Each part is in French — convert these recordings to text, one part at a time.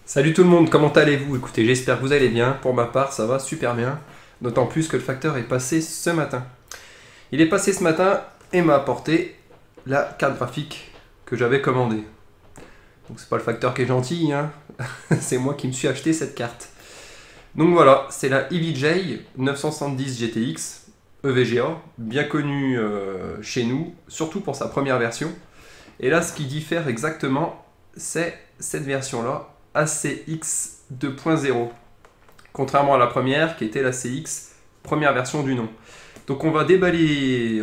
Salut tout le monde, comment allez-vous? Écoutez, j'espère que vous allez bien. Pour ma part, ça va super bien. D'autant plus que le facteur est passé ce matin. Il est passé ce matin et m'a apporté la carte graphique que j'avais commandée. Donc c'est pas le facteur qui est gentil, hein. C'est moi qui me suis acheté cette carte. Donc voilà, c'est la EVGA 970 GTX EVGA, bien connue chez nous, surtout pour sa première version. Et là, ce qui diffère exactement, c'est cette version-là, ACX 2.0, contrairement à la première qui était la CX première version du nom. Donc on va déballer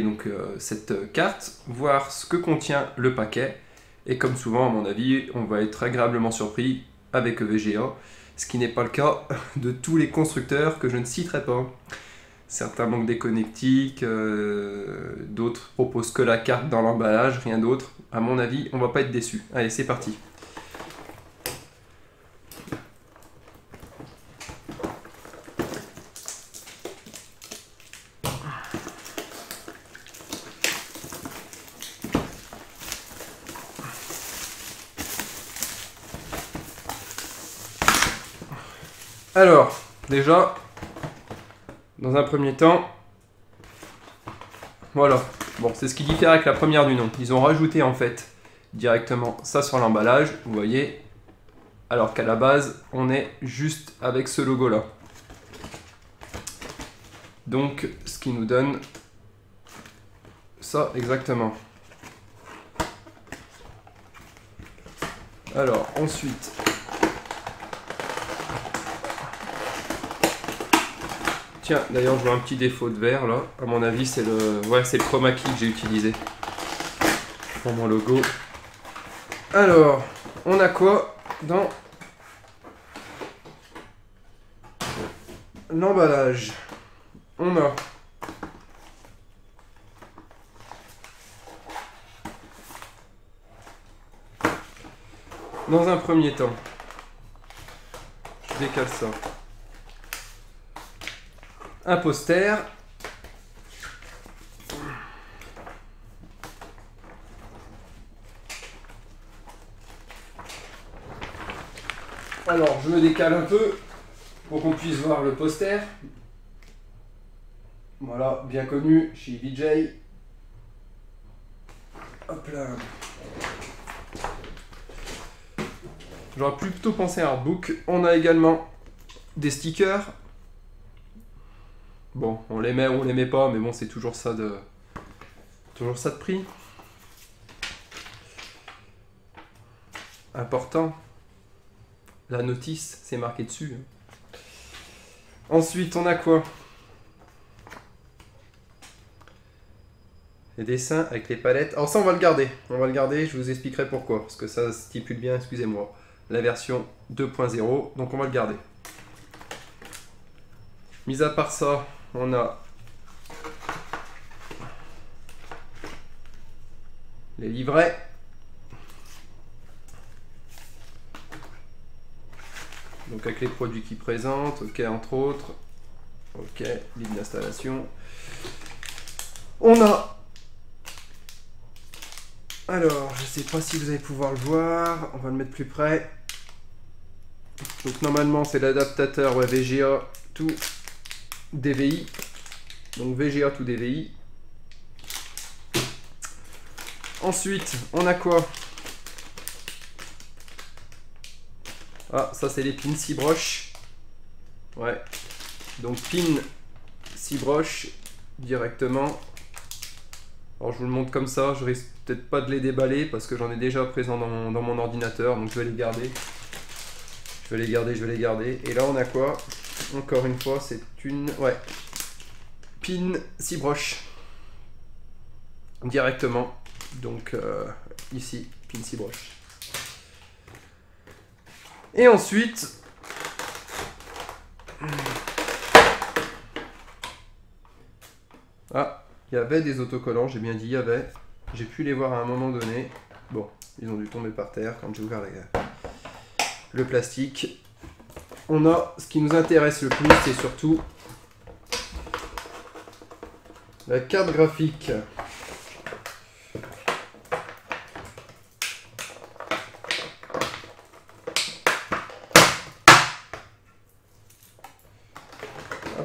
donc, cette carte, voir ce que contient le paquet, et comme souvent à mon avis, on va être agréablement surpris avec EVGA, ce qui n'est pas le cas de tous les constructeurs que je ne citerai pas. Certains manquent des connectiques, d'autres proposent que la carte dans l'emballage, rien d'autre. À mon avis, on va pas être déçus. Allez, c'est parti. Alors, déjà, dans un premier temps, voilà. Bon, c'est ce qui diffère avec la première du nom. Ils ont rajouté en fait directement ça sur l'emballage, vous voyez, alors qu'à la base, on est juste avec ce logo-là. Donc, ce qui nous donne ça exactement. Alors, ensuite, tiens, d'ailleurs, je vois un petit défaut de verre là. À mon avis, c'est le chroma key que j'ai utilisé pour mon logo. Alors, on a quoi dans l'emballage? On a dans un premier temps, je décale ça, un poster. Alors, je me décale un peu pour qu'on puisse voir le poster. Voilà, bien connu chez EVGA. Hop là. J'aurais plutôt pensé à un artbook. On a également des stickers. Bon, on les met ou on les met pas, mais bon, c'est toujours ça de prix. Important. La notice, c'est marqué dessus. Ensuite, on a quoi? Les dessins avec les palettes. Alors ça, on va le garder. On va le garder, je vous expliquerai pourquoi. Parce que ça stipule bien, excusez-moi, la version 2.0. Donc on va le garder. Mis à part ça, on a les livrets. Donc avec les produits qu'ils présentent, ok, entre autres. Ok, ligne d'installation. On a... Alors, je sais pas si vous allez pouvoir le voir. On va le mettre plus près. Donc normalement, c'est l'adaptateur VGA to DVI. Donc VGA to DVI. Ensuite, on a quoi? Ah, ça c'est les pins 6 broches. Ouais. Donc pin 6 broches directement. Alors je vous le montre comme ça, je risque peut-être pas de les déballer parce que j'en ai déjà présent dans mon ordinateur, donc je vais les garder. Je vais les garder. Et là on a quoi? Encore une fois, c'est une... Ouais. Pin 6 broches. Directement. Donc ici, pin 6 broches. Et ensuite... Ah, il y avait des autocollants, j'ai bien dit, il y avait. J'ai pu les voir à un moment donné. Bon, ils ont dû tomber par terre quand j'ai ouvert le plastique. On a ce qui nous intéresse le plus, c'est surtout la carte graphique.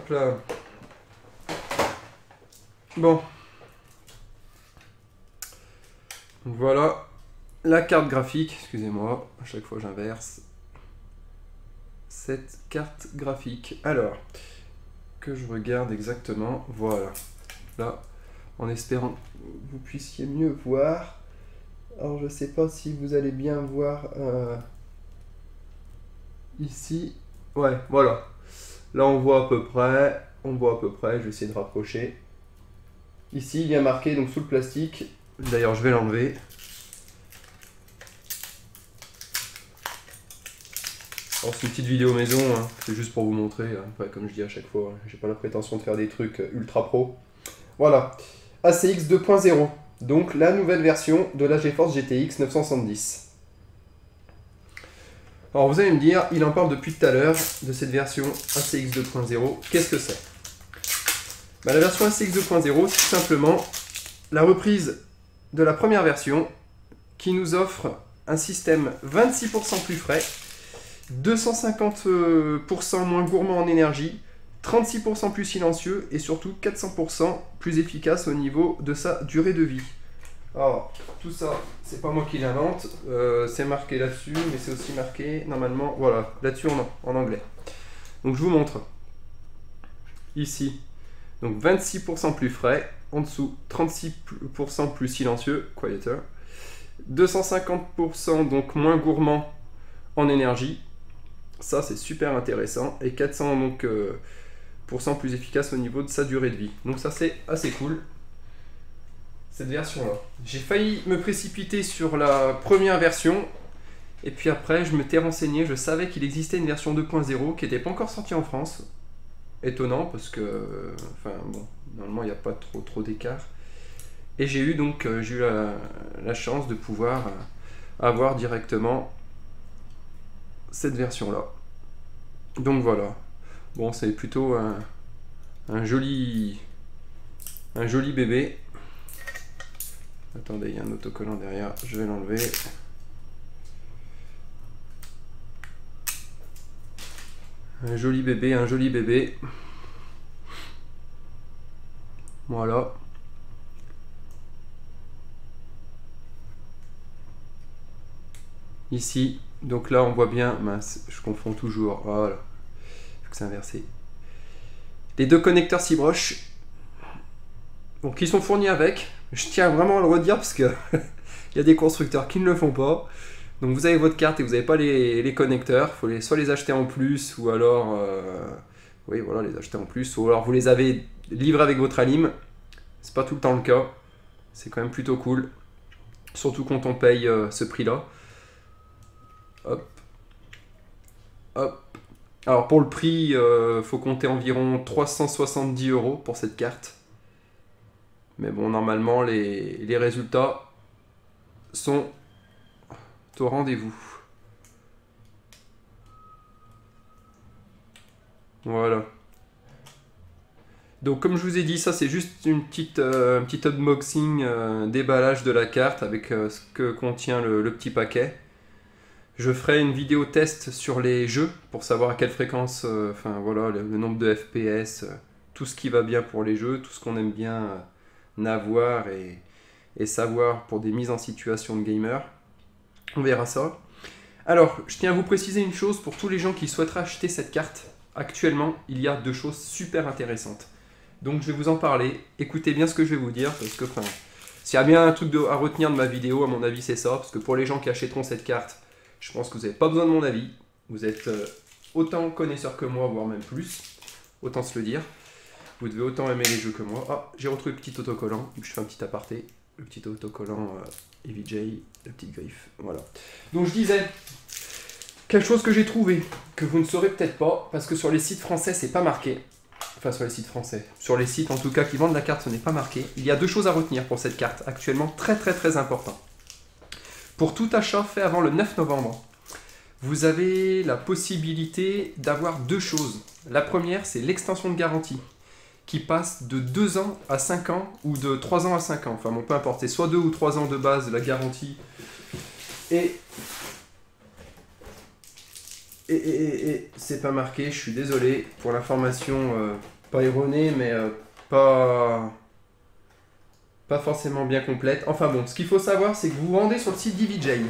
Hop là. Bon. Donc voilà la carte graphique. Excusez-moi, à chaque fois j'inverse. Cette carte graphique. Alors, que je regarde exactement. Voilà. Là, en espérant que vous puissiez mieux voir. Alors, je sais pas si vous allez bien voir ici. Ouais, voilà. Là, on voit à peu près. On voit à peu près. Je vais essayer de rapprocher. Ici, il y a marqué donc sous le plastique. D'ailleurs, je vais l'enlever. Alors, c'est une petite vidéo maison, hein. C'est juste pour vous montrer. Hein. Ouais, comme je dis à chaque fois, hein. J'ai pas la prétention de faire des trucs ultra pro. Voilà. ACX 2.0. Donc, la nouvelle version de la GeForce GTX 970. Alors, vous allez me dire, il en parle depuis tout à l'heure de cette version ACX 2.0. Qu'est-ce que c'est? Bah, la version ACX 2.0, c'est tout simplement la reprise de la première version qui nous offre un système 26% plus frais, 250% moins gourmand en énergie, 36% plus silencieux et surtout 400% plus efficace au niveau de sa durée de vie. Alors, tout ça, c'est pas moi qui l'invente, c'est marqué là-dessus, mais c'est aussi marqué normalement, voilà, là-dessus en anglais. Donc je vous montre. Ici, donc 26% plus frais, en dessous 36% plus silencieux, quieter, 250% donc moins gourmand en énergie, ça c'est super intéressant, et 400 donc plus efficace au niveau de sa durée de vie. Donc ça c'est assez cool, cette version là. J'ai failli me précipiter sur la première version, et puis après je m'étais renseigné, je savais qu'il existait une version 2.0 qui n'était pas encore sortie en France. Étonnant parce que, enfin bon, normalement il n'y a pas trop d'écart. Et j'ai eu donc la chance de pouvoir avoir directement cette version là. Donc voilà. Bon, c'est plutôt un joli bébé. Attendez, il y a un autocollant derrière, je vais l'enlever. Un joli bébé. Voilà. Ici, donc là on voit bien, mince, je confonds toujours, voilà, faut que c'est inversé. Les deux connecteurs 6 broches, donc qui sont fournis avec, je tiens vraiment à le redire parce que il y a des constructeurs qui ne le font pas. Donc vous avez votre carte et vous n'avez pas les connecteurs, il faut soit les acheter en plus ou alors oui voilà, les acheter en plus, ou alors vous les avez livrés avec votre alim. C'est pas tout le temps le cas, c'est quand même plutôt cool, surtout quand on paye ce prix là. Hop, hop. Alors pour le prix, faut compter environ 370 € pour cette carte. Mais bon, normalement les résultats sont au rendez-vous. Voilà. Donc comme je vous ai dit, ça c'est juste un petit unboxing déballage de la carte avec ce que contient le petit paquet. Je ferai une vidéo test sur les jeux pour savoir à quelle fréquence, enfin voilà, le nombre de FPS, tout ce qui va bien pour les jeux, tout ce qu'on aime bien avoir et savoir pour des mises en situation de gamer. On verra ça. Alors, je tiens à vous préciser une chose pour tous les gens qui souhaiteraient acheter cette carte. Actuellement, il y a deux choses super intéressantes. Donc je vais vous en parler. Écoutez bien ce que je vais vous dire parce que s'il y a bien un truc à retenir de ma vidéo, à mon avis c'est ça. Parce que pour les gens qui achèteront cette carte, je pense que vous n'avez pas besoin de mon avis. Vous êtes autant connaisseur que moi, voire même plus. Autant se le dire. Vous devez autant aimer les jeux que moi. Ah, j'ai retrouvé le petit autocollant. Je fais un petit aparté. Le petit autocollant EVJ, la petite griffe. Voilà. Donc je disais, quelque chose que j'ai trouvé, que vous ne saurez peut-être pas, parce que sur les sites français, c'est pas marqué. Enfin, sur les sites français. Sur les sites, en tout cas, qui vendent la carte, ce n'est pas marqué. Il y a deux choses à retenir pour cette carte, actuellement très important. Pour tout achat fait avant le 9 novembre, vous avez la possibilité d'avoir deux choses. La première, c'est l'extension de garantie, qui passe de 2 ans à 5 ans, ou de 3 ans à 5 ans. Enfin bon, peu importe, c'est soit 2 ou 3 ans de base, la garantie. Et c'est pas marqué, je suis désolé pour l'information pas erronée, mais pas forcément bien complète. Enfin bon, ce qu'il faut savoir, c'est que vous vous rendez sur le site DVJ.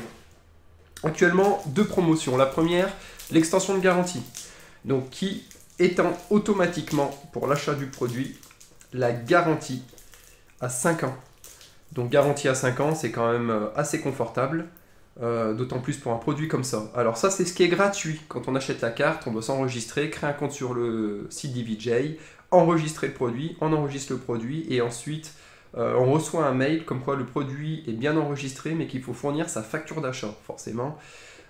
Actuellement, 2 promotions. La première, l'extension de garantie. Donc, qui étend automatiquement, pour l'achat du produit, la garantie à 5 ans. Donc, garantie à 5 ans, c'est quand même assez confortable. D'autant plus pour un produit comme ça. Alors ça, c'est ce qui est gratuit. Quand on achète la carte, on doit s'enregistrer, créer un compte sur le site DVJ, enregistrer le produit, on enregistre le produit et ensuite on reçoit un mail comme quoi le produit est bien enregistré mais qu'il faut fournir sa facture d'achat, forcément.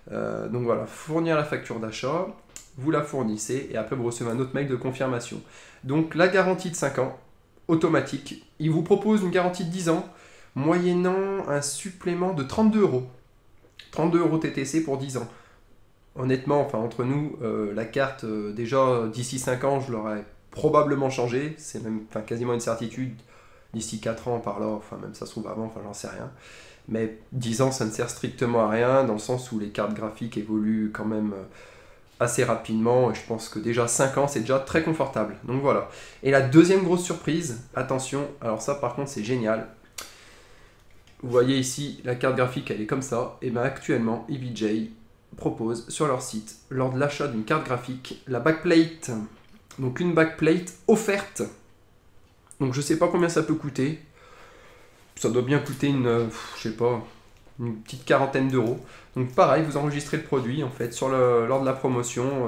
Donc voilà, fournir la facture d'achat, vous la fournissez et après vous recevez un autre mail de confirmation. Donc la garantie de 5 ans, automatique. Il vous propose une garantie de 10 ans, moyennant un supplément de 32 €. 32 € TTC pour 10 ans. Honnêtement, enfin entre nous, la carte, déjà d'ici 5 ans, je l'aurais probablement changée. C'est même quasiment une certitude. D'ici 4 ans, par là, enfin même ça se trouve avant, enfin j'en sais rien. Mais 10 ans, ça ne sert strictement à rien, dans le sens où les cartes graphiques évoluent quand même assez rapidement. Et je pense que déjà 5 ans, c'est déjà très confortable. Donc voilà. Et la deuxième grosse surprise, attention, alors ça par contre c'est génial. Vous voyez ici, la carte graphique, elle est comme ça. Et bien actuellement, EVJ propose sur leur site, lors de l'achat d'une carte graphique, la backplate. Donc une backplate offerte. Donc je sais pas combien ça peut coûter. Ça doit bien coûter je sais pas, une petite quarantaine d'euros. Donc pareil, vous enregistrez le produit en fait lors de la promotion.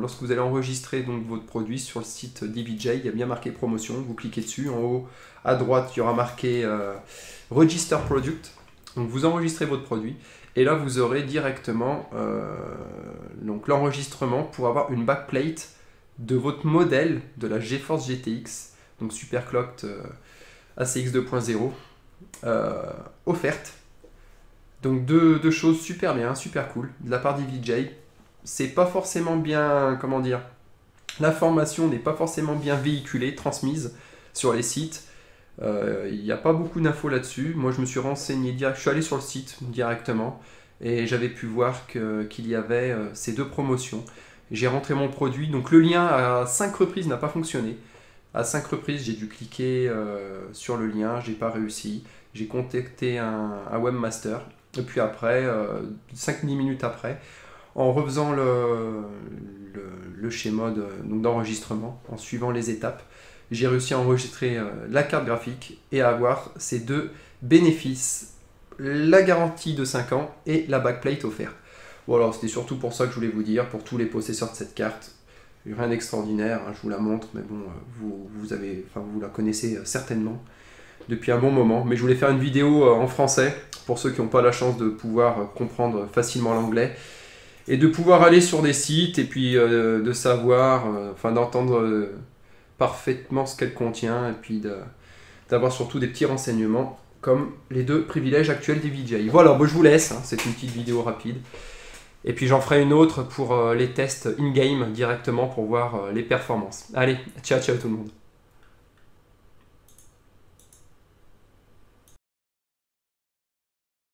Lorsque vous allez enregistrer donc votre produit sur le site DVJ, il y a bien marqué promotion. Vous cliquez dessus, en haut à droite, il y aura marqué Register Product. Donc vous enregistrez votre produit et là vous aurez directement donc l'enregistrement pour avoir une backplate de votre modèle de la GeForce GTX, donc Superclocked ACX 2.0 offerte. Donc deux choses super bien, super cool de la part d'EVJ. C'est pas forcément bien, comment dire, l'information n'est pas forcément bien véhiculée, transmise sur les sites. Il n'y a pas beaucoup d'infos là-dessus. Moi je me suis renseigné direct, je suis allé sur le site directement et j'avais pu voir qu'il y avait ces 2 promotions. J'ai rentré mon produit, donc le lien à 5 reprises n'a pas fonctionné. À 5 reprises j'ai dû cliquer sur le lien, j'ai pas réussi. J'ai contacté un webmaster et puis après, 5-10 minutes après, en refaisant le schéma d'enregistrement, en suivant les étapes, j'ai réussi à enregistrer la carte graphique et à avoir ces 2 bénéfices, la garantie de 5 ans et la backplate offerte. Voilà, c'était surtout pour ça que je voulais vous dire, pour tous les possesseurs de cette carte. Rien d'extraordinaire, hein, je vous la montre, mais bon, vous la connaissez certainement depuis un bon moment. Mais je voulais faire une vidéo en français, pour ceux qui n'ont pas la chance de pouvoir comprendre facilement l'anglais, et de pouvoir aller sur des sites, et puis de savoir, d'entendre parfaitement ce qu'elle contient, et puis d'avoir surtout des petits renseignements, comme les 2 privilèges actuels d'EVJ. Voilà, bon, je vous laisse, hein, c'est une petite vidéo rapide. Et puis j'en ferai une autre pour les tests in-game directement pour voir les performances. Allez, ciao ciao tout le monde.